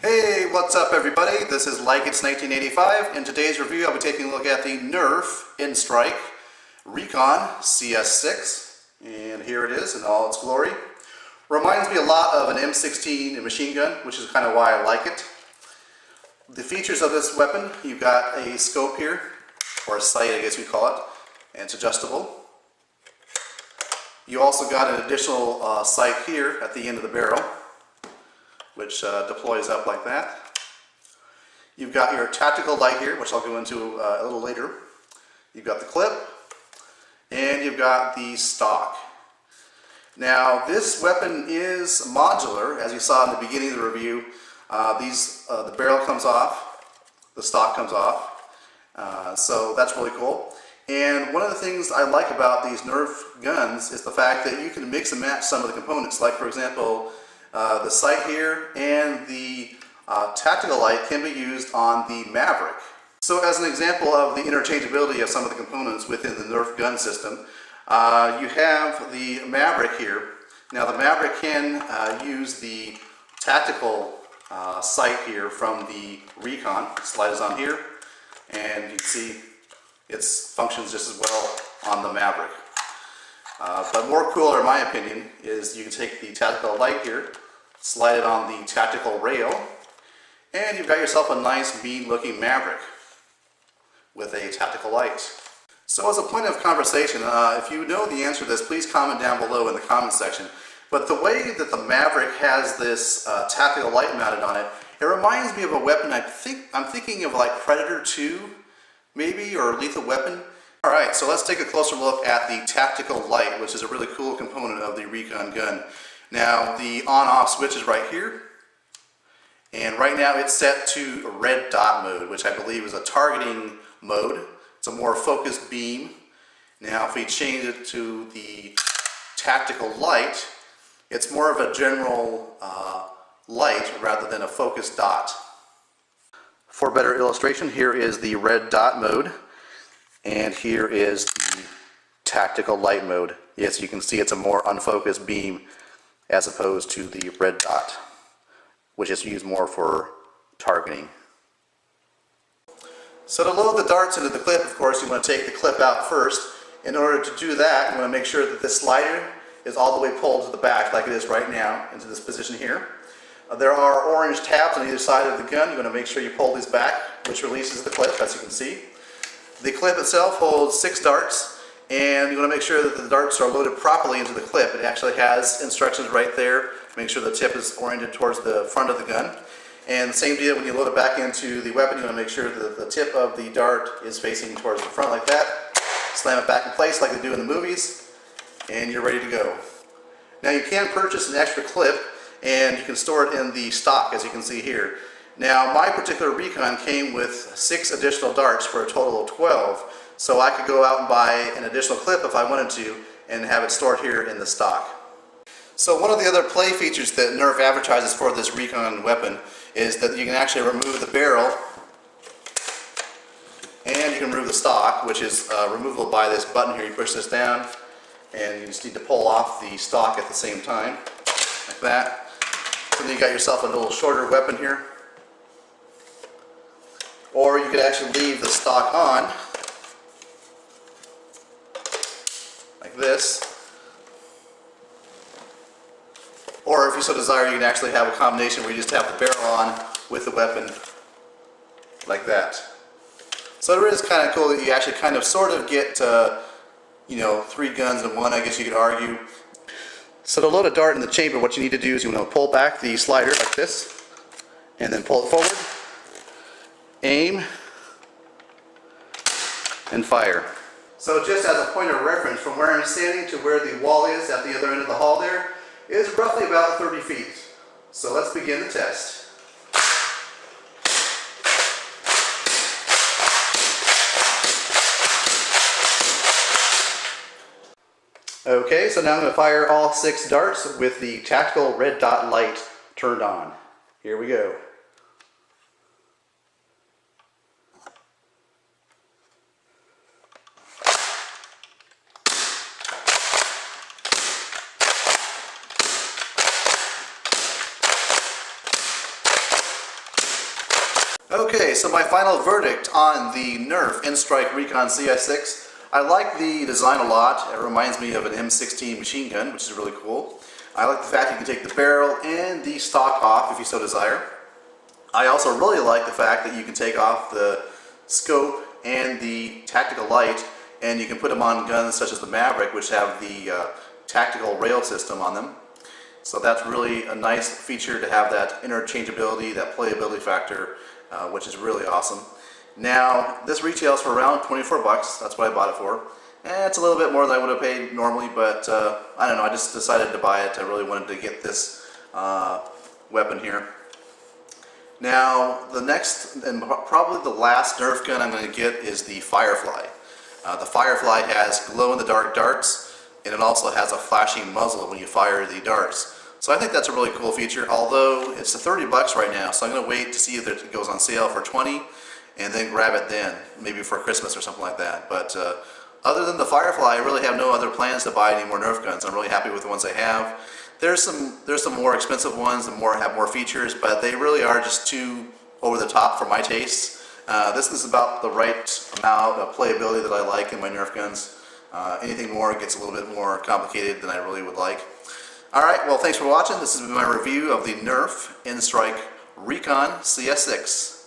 Hey, what's up everybody? This is Like It's 1985. In today's review I'll be taking a look at the NERF In-Strike Recon CS-6. And here it is in all its glory. Reminds me a lot of an M16 machine gun, which is kind of why I like it. The features of this weapon, you've got a scope here, or a sight I guess we call it, and it's adjustable. You also got an additional sight here at the end of the barrel, which deploys up like that. You've got your tactical light here, which I'll go into a little later. You've got the clip, and you've got the stock. Now, this weapon is modular, as you saw in the beginning of the review. The barrel comes off, the stock comes off, so that's really cool. And one of the things I like about these NERF guns is the fact that you can mix and match some of the components. Like, for example, the sight here and the tactical light can be used on the Maverick. So as an example of the interchangeability of some of the components within the NERF gun system, you have the Maverick here. Now the Maverick can use the tactical sight here from the Recon. Slide is on here, and you can see it functions just as well on the Maverick. But more cooler in my opinion is you can take the tactical light here, slide it on the tactical rail, and you've got yourself a nice mean looking Maverick with a tactical light. So as a point of conversation, if you know the answer to this, please comment down below in the comment section. But the way that the Maverick has this tactical light mounted on it, it reminds me of a weapon I'm thinking of, like Predator 2 maybe, or Lethal Weapon. Alright, so let's take a closer look at the tactical light, which is a really cool component of the Recon gun. Now, the on-off switch is right here, and right now it's set to red dot mode, which I believe is a targeting mode. It's a more focused beam. Now, if we change it to the tactical light, it's more of a general light rather than a focused dot. For better illustration, here is the red dot mode, and here is the tactical light mode. Yes, you can see it's a more unfocused beam as opposed to the red dot, which is used more for targeting. So to load the darts into the clip, of course, you want to take the clip out first. In order to do that, you want to make sure that this slider is all the way pulled to the back, like it is right now, into this position here. There are orange tabs on either side of the gun. You want to make sure you pull these back, which releases the clip, as you can see. The clip itself holds 6 darts, and you want to make sure that the darts are loaded properly into the clip. It actually has instructions right there. Make sure the tip is oriented towards the front of the gun. And the same deal when you load it back into the weapon, you want to make sure that the tip of the dart is facing towards the front like that. Slam it back in place like they do in the movies, and you're ready to go. Now you can purchase an extra clip, and you can store it in the stock, as you can see here. Now, my particular Recon came with 6 additional darts for a total of 12, so I could go out and buy an additional clip if I wanted to and have it stored here in the stock. So one of the other play features that NERF advertises for this Recon weapon is that you can actually remove the barrel, and you can remove the stock, which is removable by this button here. You push this down, and you just need to pull off the stock at the same time, like that. So then you got yourself a little shorter weapon here. Or you could actually leave the stock on, like this. Or if you so desire, you can actually have a combination where you just have the barrel on with the weapon, like that. So it is kind of cool that you actually kind of sort of get, 3 guns in one, I guess you could argue. So to load a dart in the chamber, what you need to do is you want to pull back the slider like this, and then pull it forward, aim, and fire. So just as a point of reference, from where I'm standing to where the wall is at the other end of the hall there is roughly about 30 feet. So let's begin the test. Okay, so now I'm going to fire all 6 darts with the tactical red dot light turned on. Here we go. Okay, so my final verdict on the NERF N-Strike Recon CS-6. I like the design a lot. It reminds me of an M16 machine gun, which is really cool. I like the fact you can take the barrel and the stock off if you so desire. I also really like the fact that you can take off the scope and the tactical light, and you can put them on guns such as the Maverick, which have the tactical rail system on them. So that's really a nice feature to have that interchangeability, that playability factor, which is really awesome. Now, this retails for around 24 bucks. That's what I bought it for. It's a little bit more than I would have paid normally, but I don't know, I just decided to buy it. I really wanted to get this weapon here. Now, the next, and probably the last Nerf gun I'm going to get is the Firefly. The Firefly has glow-in-the-dark darts, and it also has a flashing muzzle when you fire the darts. So I think that's a really cool feature, although it's 30 bucks right now, so I'm going to wait to see if it goes on sale for 20 and then grab it then, maybe for Christmas or something like that. But other than the Firefly, I really have no other plans to buy any more Nerf guns. I'm really happy with the ones I have. There's some more expensive ones that have more features, but they really are just too over the top for my tastes. This is about the right amount of playability that I like in my Nerf guns. Anything more gets a little bit more complicated than I really would like. Alright, well, thanks for watching. This has been my review of the NERF N-Strike Recon CS-6.